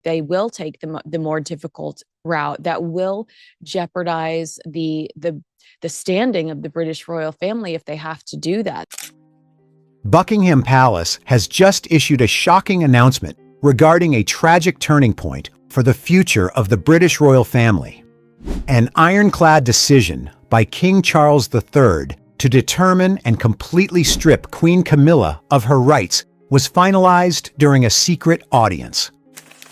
they will take the more difficult route that will jeopardize the standing of the British royal family if they have to do that. Buckingham Palace has just issued a shocking announcement regarding a tragic turning point for the future of the British royal family. An ironclad decision by King Charles III to determine and completely strip Queen Camilla of her rights was finalized during a secret audience.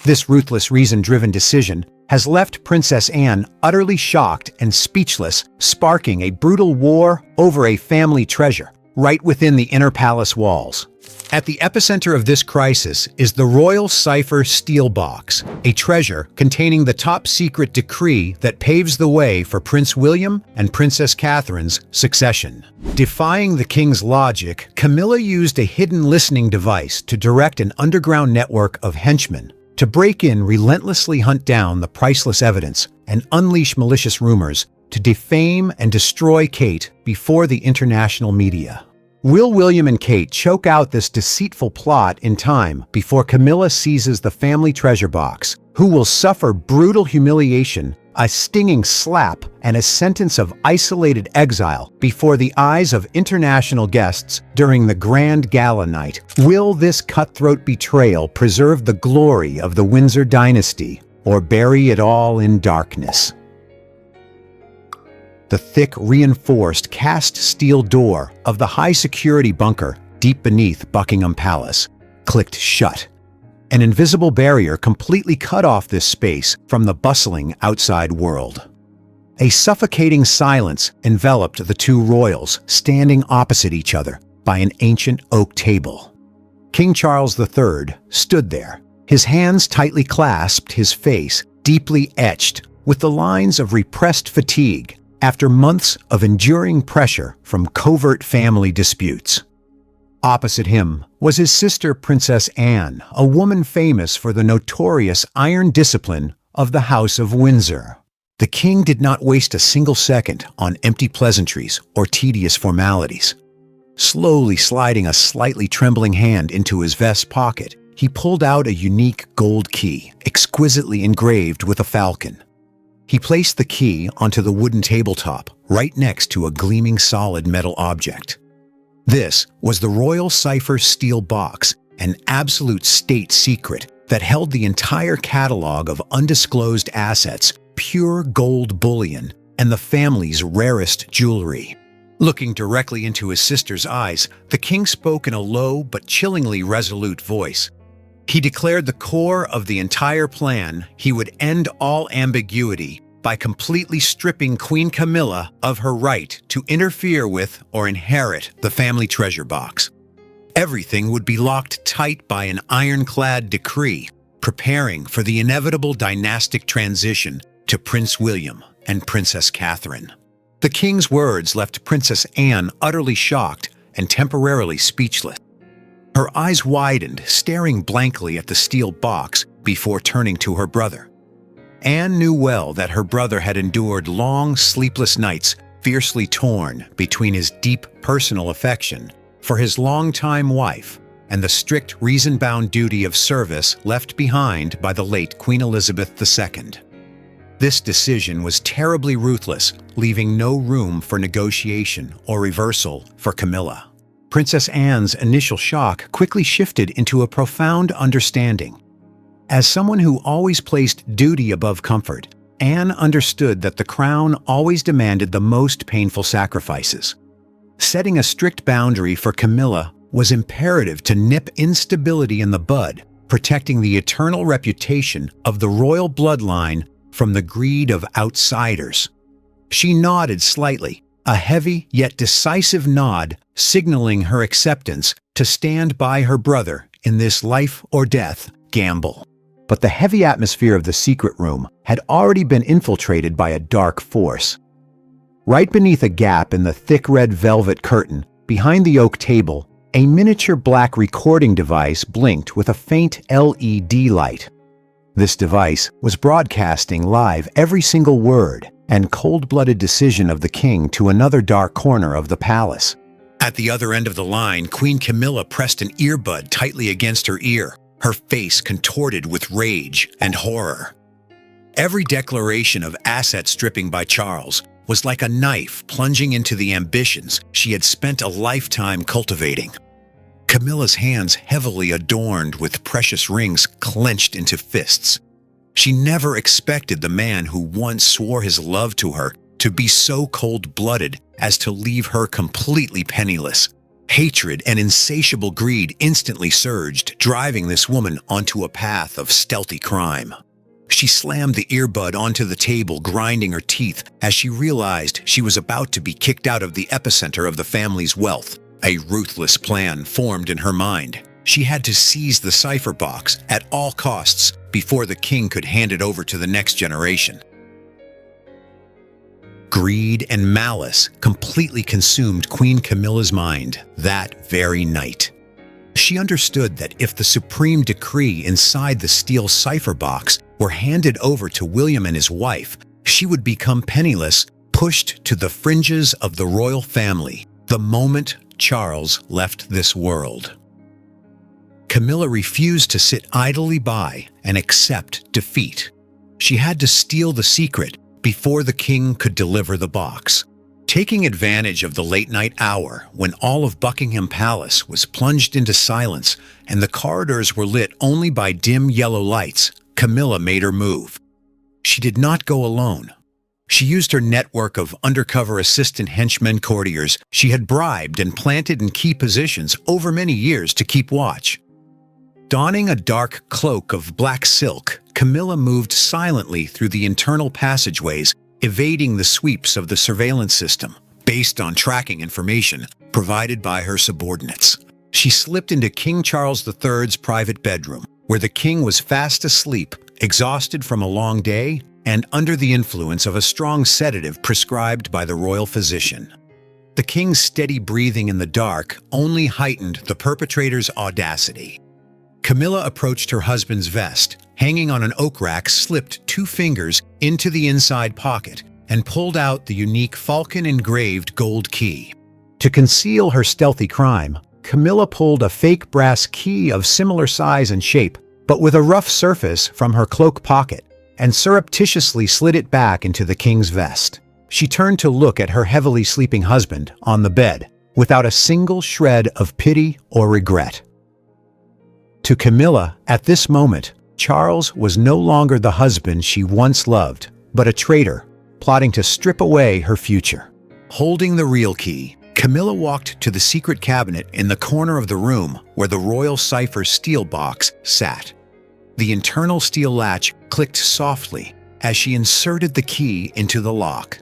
This ruthless, reason-driven decision has left Princess Anne utterly shocked and speechless, sparking a brutal war over a family treasure right within the inner palace walls. At the epicenter of this crisis is the Royal Cipher Steel Box, a treasure containing the top-secret decree that paves the way for Prince William and Princess Catherine's succession. Defying the king's logic, Camilla used a hidden listening device to direct an underground network of henchmen to break in, relentlessly hunt down the priceless evidence, and unleash malicious rumors to defame and destroy Kate before the international media. Will William and Kate choke out this deceitful plot in time before Camilla seizes the family treasure box? Who will suffer brutal humiliation, a stinging slap, and a sentence of isolated exile before the eyes of international guests during the grand gala night? Will this cutthroat betrayal preserve the glory of the Windsor dynasty or bury it all in darkness? The thick, reinforced cast steel door of the high-security bunker deep beneath Buckingham Palace clicked shut. An invisible barrier completely cut off this space from the bustling outside world. A suffocating silence enveloped the two royals standing opposite each other by an ancient oak table. King Charles III stood there, his hands tightly clasped, his face deeply etched with the lines of repressed fatigue after months of enduring pressure from covert family disputes. Opposite him was his sister Princess Anne, a woman famous for the notorious iron discipline of the House of Windsor. The king did not waste a single second on empty pleasantries or tedious formalities. Slowly sliding a slightly trembling hand into his vest pocket, he pulled out a unique gold key, exquisitely engraved with a falcon. He placed the key onto the wooden tabletop, right next to a gleaming solid metal object. This was the Royal Cipher Steel Box, an absolute state secret that held the entire catalog of undisclosed assets, pure gold bullion, and the family's rarest jewelry. Looking directly into his sister's eyes, the king spoke in a low but chillingly resolute voice. He declared the core of the entire plan: he would end all ambiguity by completely stripping Queen Camilla of her right to interfere with or inherit the family treasure box. Everything would be locked tight by an ironclad decree, preparing for the inevitable dynastic transition to Prince William and Princess Catherine. The king's words left Princess Anne utterly shocked and temporarily speechless. Her eyes widened, staring blankly at the steel box before turning to her brother. Anne knew well that her brother had endured long, sleepless nights, fiercely torn between his deep personal affection for his longtime wife and the strict, reason-bound duty of service left behind by the late Queen Elizabeth II. This decision was terribly ruthless, leaving no room for negotiation or reversal for Camilla. Princess Anne's initial shock quickly shifted into a profound understanding. As someone who always placed duty above comfort, Anne understood that the crown always demanded the most painful sacrifices. Setting a strict boundary for Camilla was imperative to nip instability in the bud, protecting the eternal reputation of the royal bloodline from the greed of outsiders. She nodded slightly, a heavy yet decisive nod signaling her acceptance to stand by her brother in this life-or-death gamble. But the heavy atmosphere of the secret room had already been infiltrated by a dark force. Right beneath a gap in the thick red velvet curtain, behind the oak table, a miniature black recording device blinked with a faint LED light. This device was broadcasting live every single word and cold-blooded decision of the king to another dark corner of the palace. At the other end of the line, Queen Camilla pressed an earbud tightly against her ear, her face contorted with rage and horror. Every declaration of asset stripping by Charles was like a knife plunging into the ambitions she had spent a lifetime cultivating. Camilla's hands, heavily adorned with precious rings, clenched into fists. She never expected the man who once swore his love to her to be so cold-blooded as to leave her completely penniless. Hatred and insatiable greed instantly surged, driving this woman onto a path of stealthy crime. She slammed the earbud onto the table, grinding her teeth as she realized she was about to be kicked out of the epicenter of the family's wealth. A ruthless plan formed in her mind. She had to seize the cipher box at all costs before the king could hand it over to the next generation. Greed and malice completely consumed Queen Camilla's mind that very night. She understood that if the supreme decree inside the steel cipher box were handed over to William and his wife, she would become penniless, pushed to the fringes of the royal family the moment Charles left this world. Camilla refused to sit idly by and accept defeat. She had to steal the secret before the king could deliver the box. Taking advantage of the late-night hour when all of Buckingham Palace was plunged into silence and the corridors were lit only by dim yellow lights, Camilla made her move. She did not go alone. She used her network of undercover assistant henchmen courtiers she had bribed and planted in key positions over many years to keep watch. Donning a dark cloak of black silk, Camilla moved silently through the internal passageways, evading the sweeps of the surveillance system, based on tracking information provided by her subordinates. She slipped into King Charles III's private bedroom, where the king was fast asleep, exhausted from a long day, and under the influence of a strong sedative prescribed by the royal physician. The king's steady breathing in the dark only heightened the perpetrator's audacity. Camilla approached her husband's vest, hanging on an oak rack, slipped 2 fingers into the inside pocket, and pulled out the unique falcon-engraved gold key. To conceal her stealthy crime, Camilla pulled a fake brass key of similar size and shape, but with a rough surface, from her cloak pocket, and surreptitiously slid it back into the king's vest. She turned to look at her heavily sleeping husband on the bed, without a single shred of pity or regret. To Camilla, at this moment, Charles was no longer the husband she once loved, but a traitor, plotting to strip away her future. Holding the real key, Camilla walked to the secret cabinet in the corner of the room where the Royal Cipher Steel Box sat. The internal steel latch clicked softly as she inserted the key into the lock.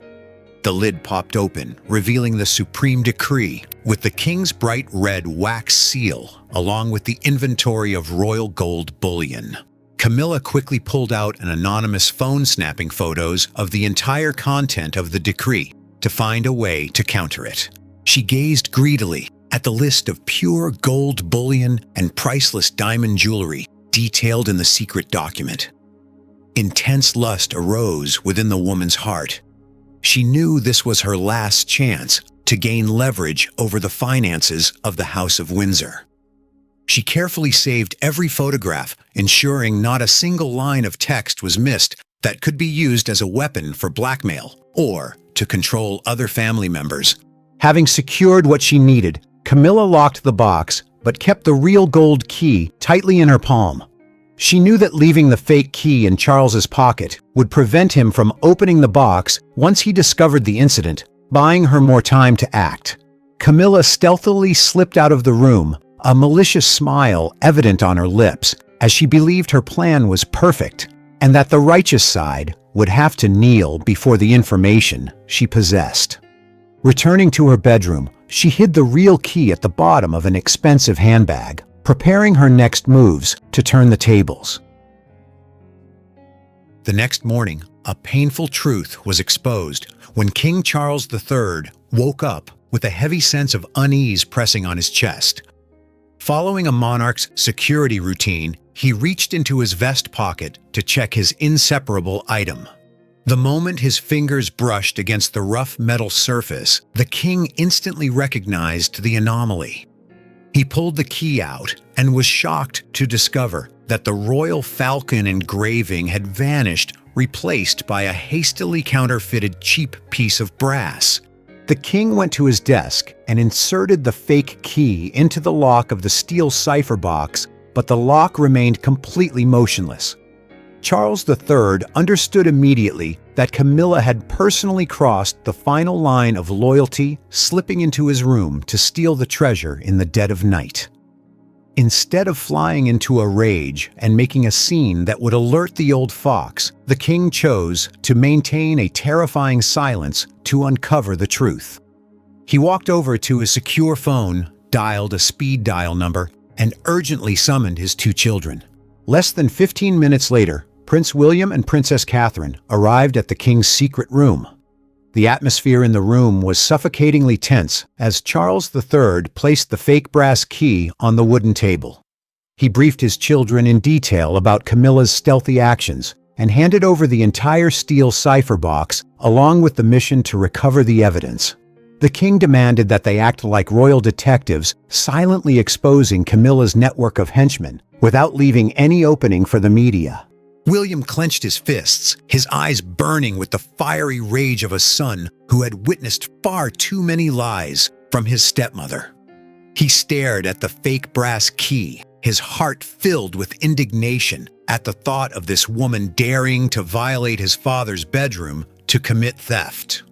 The lid popped open, revealing the supreme decree with the king's bright red wax seal, along with the inventory of royal gold bullion. Camilla quickly pulled out an anonymous phone snapping photos of the entire content of the decree to find a way to counter it. She gazed greedily at the list of pure gold bullion and priceless diamond jewelry detailed in the secret document. Intense lust arose within the woman's heart. She knew this was her last chance to gain leverage over the finances of the House of Windsor. She carefully saved every photograph, ensuring not a single line of text was missed that could be used as a weapon for blackmail or to control other family members. Having secured what she needed, Camilla locked the box but kept the real gold key tightly in her palm. She knew that leaving the fake key in Charles's pocket would prevent him from opening the box once he discovered the incident, buying her more time to act. Camilla stealthily slipped out of the room, a malicious smile evident on her lips, as she believed her plan was perfect and that the righteous side would have to kneel before the information she possessed. Returning to her bedroom, she hid the real key at the bottom of an expensive handbag, preparing her next moves to turn the tables. The next morning, a painful truth was exposed when King Charles III woke up with a heavy sense of unease pressing on his chest. Following a monarch's security routine, he reached into his vest pocket to check his inseparable item. The moment his fingers brushed against the rough metal surface, the king instantly recognized the anomaly. He pulled the key out and was shocked to discover that the royal falcon engraving had vanished, replaced by a hastily counterfeited cheap piece of brass. The king went to his desk and inserted the fake key into the lock of the steel cipher box, but the lock remained completely motionless. Charles III understood immediately that Camilla had personally crossed the final line of loyalty, slipping into his room to steal the treasure in the dead of night. Instead of flying into a rage and making a scene that would alert the old fox, the king chose to maintain a terrifying silence to uncover the truth. He walked over to his secure phone, dialed a speed dial number, and urgently summoned his two children. Less than 15 minutes later, Prince William and Princess Catherine arrived at the king's secret room. The atmosphere in the room was suffocatingly tense as Charles III placed the fake brass key on the wooden table. He briefed his children in detail about Camilla's stealthy actions and handed over the entire steel cipher box along with the mission to recover the evidence. The king demanded that they act like royal detectives, silently exposing Camilla's network of henchmen without leaving any opening for the media. William clenched his fists, his eyes burning with the fiery rage of a son who had witnessed far too many lies from his stepmother. He stared at the fake brass key, his heart filled with indignation at the thought of this woman daring to violate his father's bedroom to commit theft.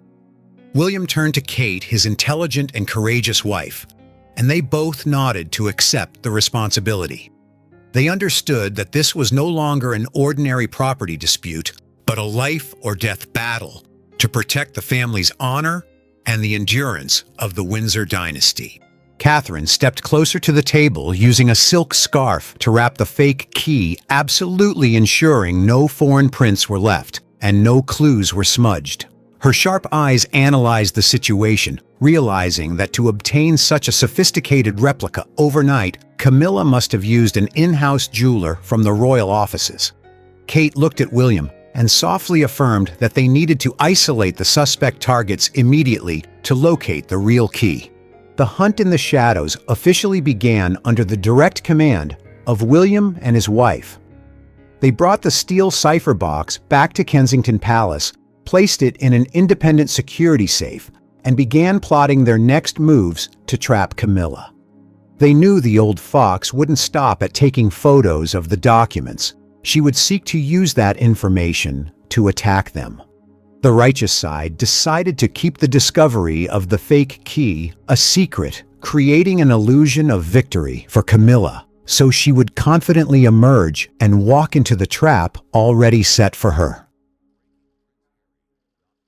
William turned to Kate, his intelligent and courageous wife, and they both nodded to accept the responsibility. They understood that this was no longer an ordinary property dispute, but a life-or-death battle to protect the family's honor and the endurance of the Windsor dynasty. Catherine stepped closer to the table using a silk scarf to wrap the fake key, absolutely ensuring no foreign prints were left and no clues were smudged. Her sharp eyes analyzed the situation, realizing that to obtain such a sophisticated replica overnight, Camilla must have used an in-house jeweler from the royal offices. Kate looked at William and softly affirmed that they needed to isolate the suspect targets immediately to locate the real key. The hunt in the shadows officially began under the direct command of William and his wife. They brought the steel cipher box back to Kensington Palace, placed it in an independent security safe, and began plotting their next moves to trap Camilla. They knew the old fox wouldn't stop at taking photos of the documents. She would seek to use that information to attack them. The righteous side decided to keep the discovery of the fake key a secret, creating an illusion of victory for Camilla, so she would confidently emerge and walk into the trap already set for her.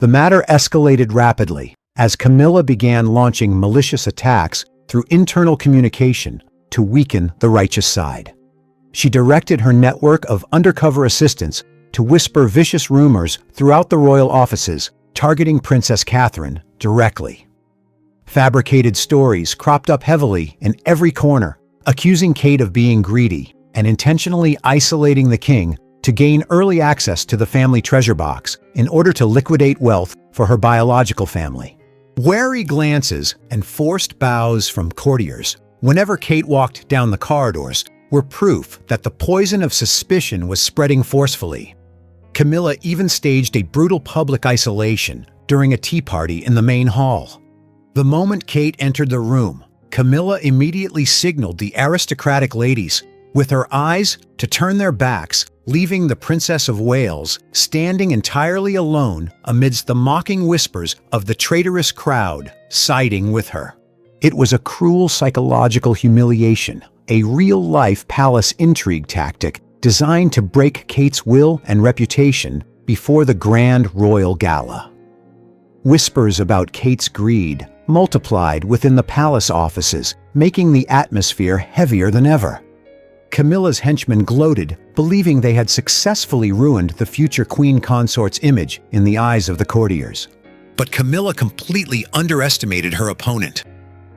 The matter escalated rapidly as Camilla began launching malicious attacks through internal communication to weaken the righteous side. She directed her network of undercover assistants to whisper vicious rumors throughout the royal offices, targeting Princess Catherine directly. Fabricated stories cropped up heavily in every corner, accusing Kate of being greedy and intentionally isolating the king to gain early access to the family treasure box in order to liquidate wealth for her biological family. Wary glances and forced bows from courtiers whenever Kate walked down the corridors were proof that the poison of suspicion was spreading forcefully. Camilla even staged a brutal public isolation during a tea party in the main hall. The moment Kate entered the room, Camilla immediately signaled the aristocratic ladies with her eyes to turn their backs, leaving the Princess of Wales standing entirely alone amidst the mocking whispers of the traitorous crowd siding with her. It was a cruel psychological humiliation, a real-life palace intrigue tactic designed to break Kate's will and reputation before the grand royal gala. Whispers about Kate's greed multiplied within the palace offices, making the atmosphere heavier than ever. Camilla's henchmen gloated, believing they had successfully ruined the future queen consort's image in the eyes of the courtiers. But Camilla completely underestimated her opponent.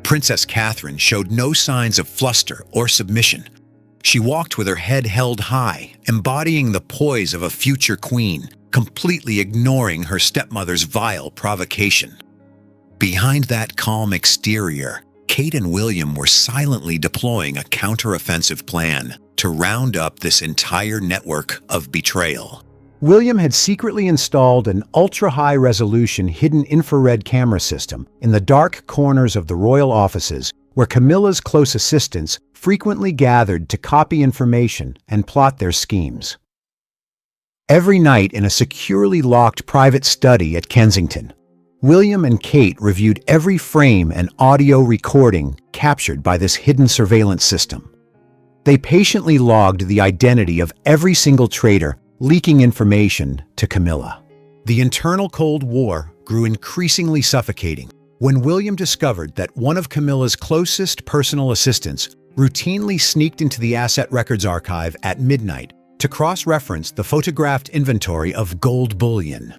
Princess Catherine showed no signs of fluster or submission. She walked with her head held high, embodying the poise of a future queen, completely ignoring her stepmother's vile provocation. Behind that calm exterior, Kate and William were silently deploying a counteroffensive plan to round up this entire network of betrayal. William had secretly installed an ultra-high-resolution hidden infrared camera system in the dark corners of the royal offices where Camilla's close assistants frequently gathered to copy information and plot their schemes. Every night in a securely locked private study at Kensington, William and Kate reviewed every frame and audio recording captured by this hidden surveillance system. They patiently logged the identity of every single traitor, leaking information to Camilla. The internal Cold War grew increasingly suffocating when William discovered that one of Camilla's closest personal assistants routinely sneaked into the Asset Records archive at midnight to cross-reference the photographed inventory of gold bullion.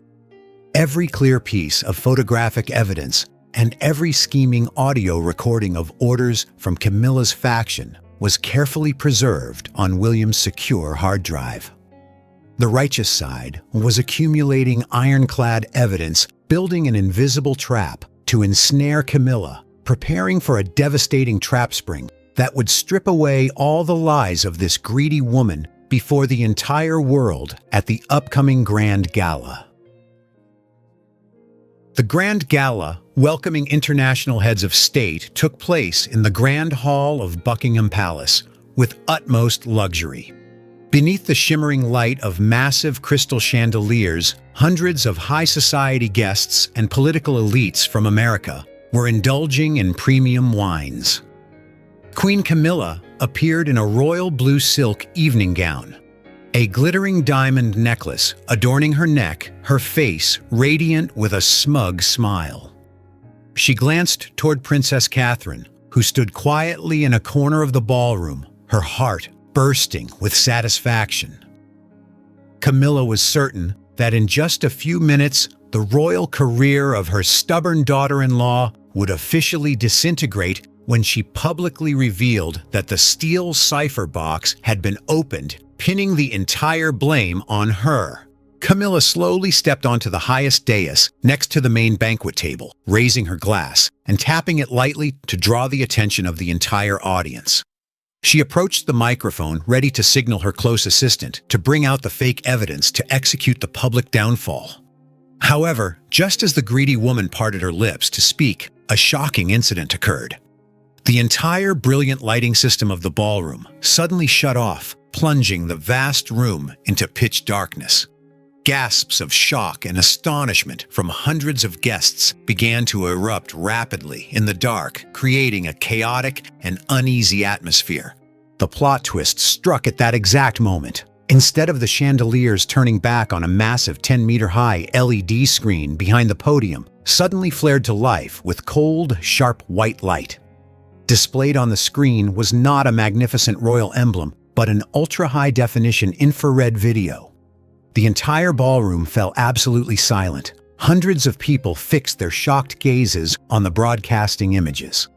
Every clear piece of photographic evidence and every scheming audio recording of orders from Camilla's faction was carefully preserved on William's secure hard drive. The righteous side was accumulating ironclad evidence, building an invisible trap to ensnare Camilla, preparing for a devastating trap spring that would strip away all the lies of this greedy woman before the entire world at the upcoming Grand Gala. The Grand Gala, welcoming international heads of state, took place in the Grand Hall of Buckingham Palace with utmost luxury. Beneath the shimmering light of massive crystal chandeliers, hundreds of high society guests and political elites from America were indulging in premium wines. Queen Camilla appeared in a royal blue silk evening gown, a glittering diamond necklace adorning her neck, her face radiant with a smug smile. She glanced toward Princess Catherine, who stood quietly in a corner of the ballroom, her heart bursting with satisfaction. Camilla was certain that in just a few minutes, the royal career of her stubborn daughter-in-law would officially disintegrate when she publicly revealed that the steel cipher box had been opened, pinning the entire blame on her. Camilla slowly stepped onto the highest dais next to the main banquet table, raising her glass and tapping it lightly to draw the attention of the entire audience. She approached the microphone, ready to signal her close assistant to bring out the fake evidence to execute the public downfall. However, just as the greedy woman parted her lips to speak, a shocking incident occurred. The entire brilliant lighting system of the ballroom suddenly shut off, plunging the vast room into pitch darkness. Gasps of shock and astonishment from hundreds of guests began to erupt rapidly in the dark, creating a chaotic and uneasy atmosphere. The plot twist struck at that exact moment. Instead of the chandeliers turning back on a massive 10-meter-high LED screen behind the podium, suddenly flared to life with cold, sharp white light. Displayed on the screen was not a magnificent royal emblem, but an ultra-high-definition infrared video. The entire ballroom fell absolutely silent. Hundreds of people fixed their shocked gazes on the broadcasting images.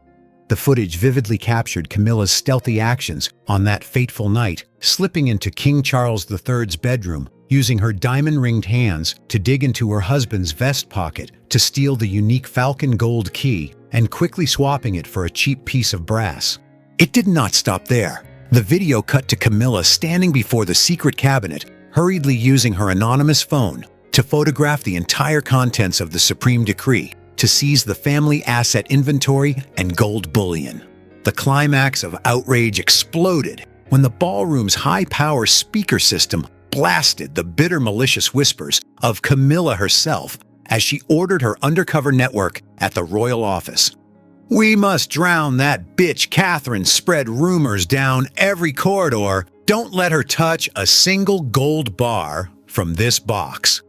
The footage vividly captured Camilla's stealthy actions on that fateful night, slipping into King Charles III's bedroom, using her diamond-ringed hands to dig into her husband's vest pocket to steal the unique falcon gold key and quickly swapping it for a cheap piece of brass. It did not stop there. The video cut to Camilla standing before the secret cabinet, hurriedly using her anonymous phone to photograph the entire contents of the Supreme Decree to seize the family asset inventory and gold bullion. The climax of outrage exploded when the ballroom's high-power speaker system blasted the bitter malicious whispers of Camilla herself as she ordered her undercover network at the royal office. "We must drown that bitch Catherine, spread rumors down every corridor. Don't let her touch a single gold bar from this box."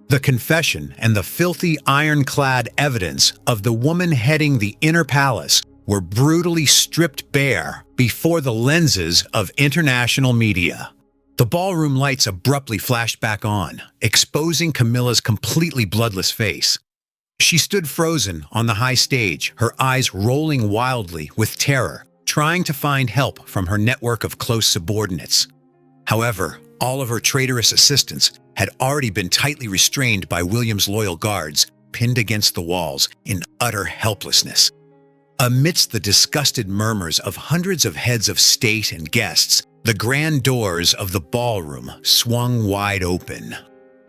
The confession and the filthy ironclad evidence of the woman heading the inner palace were brutally stripped bare before the lenses of international media. The ballroom lights abruptly flashed back on, exposing Camilla's completely bloodless face. She stood frozen on the high stage, her eyes rolling wildly with terror, trying to find help from her network of close subordinates. However, all of her traitorous assistants had already been tightly restrained by William's loyal guards, pinned against the walls in utter helplessness. Amidst the disgusted murmurs of hundreds of heads of state and guests, the grand doors of the ballroom swung wide open.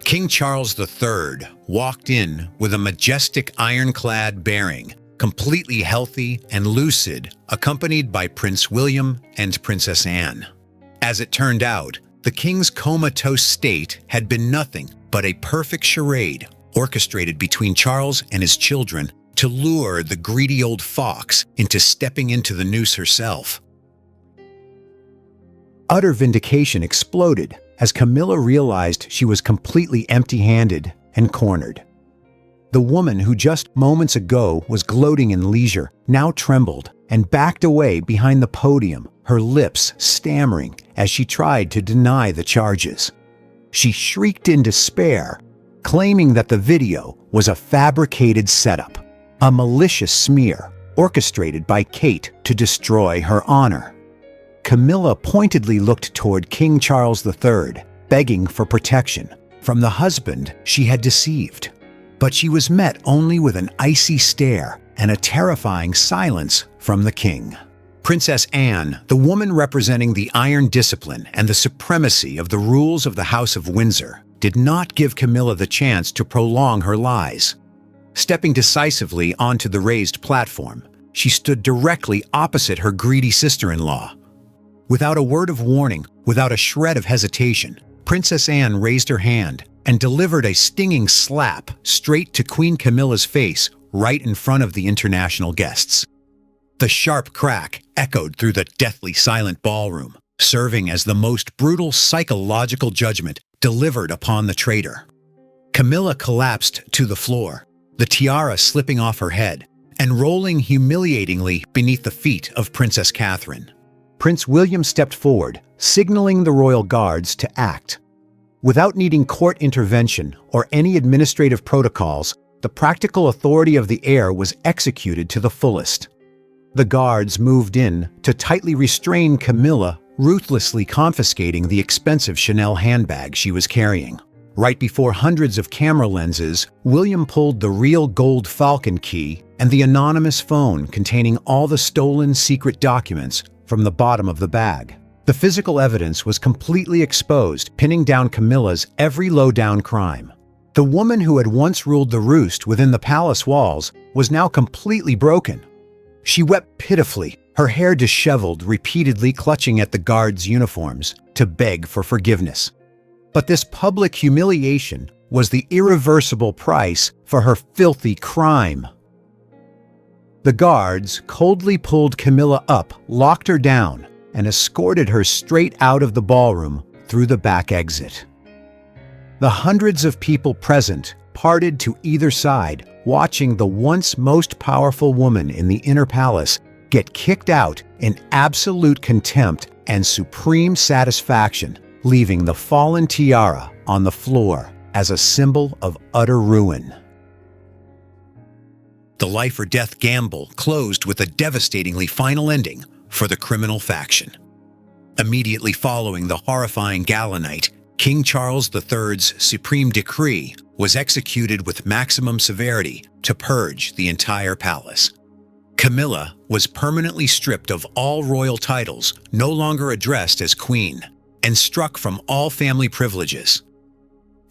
King Charles III walked in with a majestic ironclad bearing, completely healthy and lucid, accompanied by Prince William and Princess Anne. As it turned out, the king's comatose state had been nothing but a perfect charade orchestrated between Charles and his children to lure the greedy old fox into stepping into the noose herself. Utter vindication exploded as Camilla realized she was completely empty-handed and cornered. The woman who just moments ago was gloating in leisure now trembled and backed away behind the podium, her lips stammering as she tried to deny the charges. She shrieked in despair, claiming that the video was a fabricated setup, a malicious smear orchestrated by Kate to destroy her honor. Camilla pointedly looked toward King Charles III, begging for protection from the husband she had deceived. But she was met only with an icy stare and a terrifying silence from the king. Princess Anne, the woman representing the iron discipline and the supremacy of the rules of the House of Windsor, did not give Camilla the chance to prolong her lies. Stepping decisively onto the raised platform, she stood directly opposite her greedy sister-in-law. Without a word of warning, without a shred of hesitation, Princess Anne raised her hand and delivered a stinging slap straight to Queen Camilla's face right in front of the international guests. The sharp crack echoed through the deathly silent ballroom, serving as the most brutal psychological judgment delivered upon the traitor. Camilla collapsed to the floor, the tiara slipping off her head and rolling humiliatingly beneath the feet of Princess Catherine. Prince William stepped forward, signaling the royal guards to act. Without needing court intervention or any administrative protocols, the practical authority of the heir was executed to the fullest. The guards moved in to tightly restrain Camilla, ruthlessly confiscating the expensive Chanel handbag she was carrying. Right before hundreds of camera lenses, William pulled the real gold falcon key and the anonymous phone containing all the stolen secret documents from the bottom of the bag. The physical evidence was completely exposed, pinning down Camilla's every low-down crime. The woman who had once ruled the roost within the palace walls was now completely broken. She wept pitifully, her hair disheveled, repeatedly clutching at the guards' uniforms to beg for forgiveness. But this public humiliation was the irreversible price for her filthy crime. The guards coldly pulled Camilla up, locked her down, and escorted her straight out of the ballroom through the back exit. The hundreds of people present parted to either side, watching the once most powerful woman in the inner palace get kicked out in absolute contempt and supreme satisfaction, leaving the fallen tiara on the floor as a symbol of utter ruin. The life-or-death gamble closed with a devastatingly final ending for the criminal faction. Immediately following the horrifying Gala night, King Charles III's supreme decree was executed with maximum severity to purge the entire palace. Camilla was permanently stripped of all royal titles, no longer addressed as queen, and struck from all family privileges.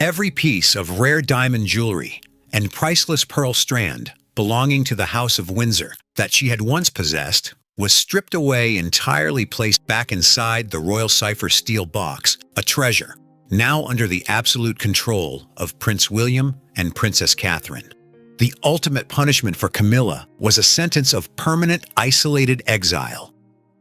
Every piece of rare diamond jewelry and priceless pearl strand belonging to the House of Windsor that she had once possessed was stripped away, entirely placed back inside the Royal Cipher Steel Box, a treasure now under the absolute control of Prince William and Princess Catherine. The ultimate punishment for Camilla was a sentence of permanent isolated exile.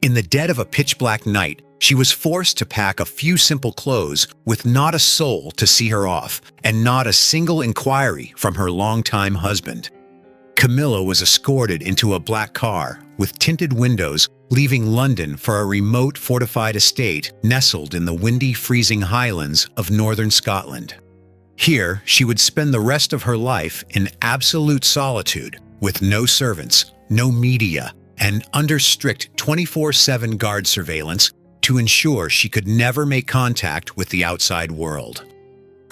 In the dead of a pitch-black night, she was forced to pack a few simple clothes with not a soul to see her off and not a single inquiry from her longtime husband. Camilla was escorted into a black car with tinted windows, leaving London for a remote fortified estate nestled in the windy, freezing highlands of northern Scotland. Here, she would spend the rest of her life in absolute solitude, with no servants, no media, and under strict 24/7 guard surveillance to ensure she could never make contact with the outside world.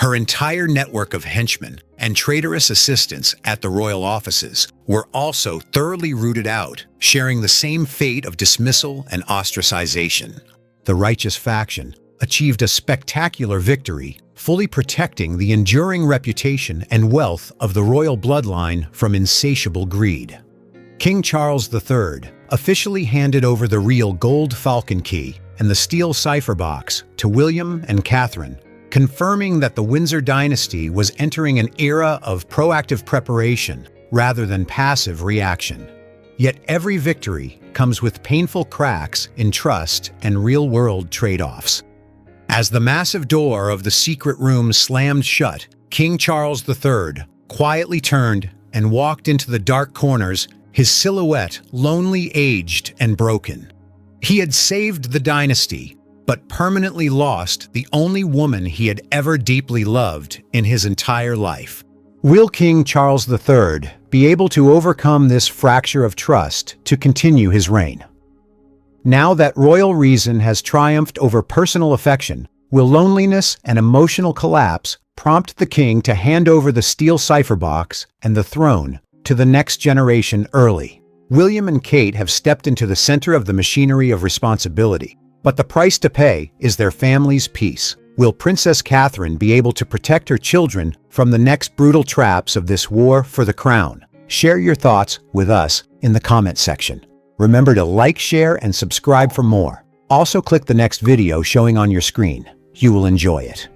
Her entire network of henchmen and traitorous assistants at the royal offices were also thoroughly rooted out, sharing the same fate of dismissal and ostracization. The righteous faction achieved a spectacular victory, fully protecting the enduring reputation and wealth of the royal bloodline from insatiable greed. King Charles III officially handed over the real gold falcon key and the steel cipher box to William and Catherine, confirming that the Windsor dynasty was entering an era of proactive preparation rather than passive reaction. Yet every victory comes with painful cracks in trust and real-world trade-offs. As the massive door of the secret room slammed shut, King Charles III quietly turned and walked into the dark corners, his silhouette lonely, aged, and broken. He had saved the dynasty, but permanently lost the only woman he had ever deeply loved in his entire life. Will King Charles III be able to overcome this fracture of trust to continue his reign? Now that royal reason has triumphed over personal affection, will loneliness and emotional collapse prompt the king to hand over the steel cipher box and the throne to the next generation early? William and Kate have stepped into the center of the machinery of responsibility, but the price to pay is their family's peace. Will Princess Catherine be able to protect her children from the next brutal traps of this war for the crown? Share your thoughts with us in the comment section. Remember to like, share, and subscribe for more. Also click the next video showing on your screen. You will enjoy it.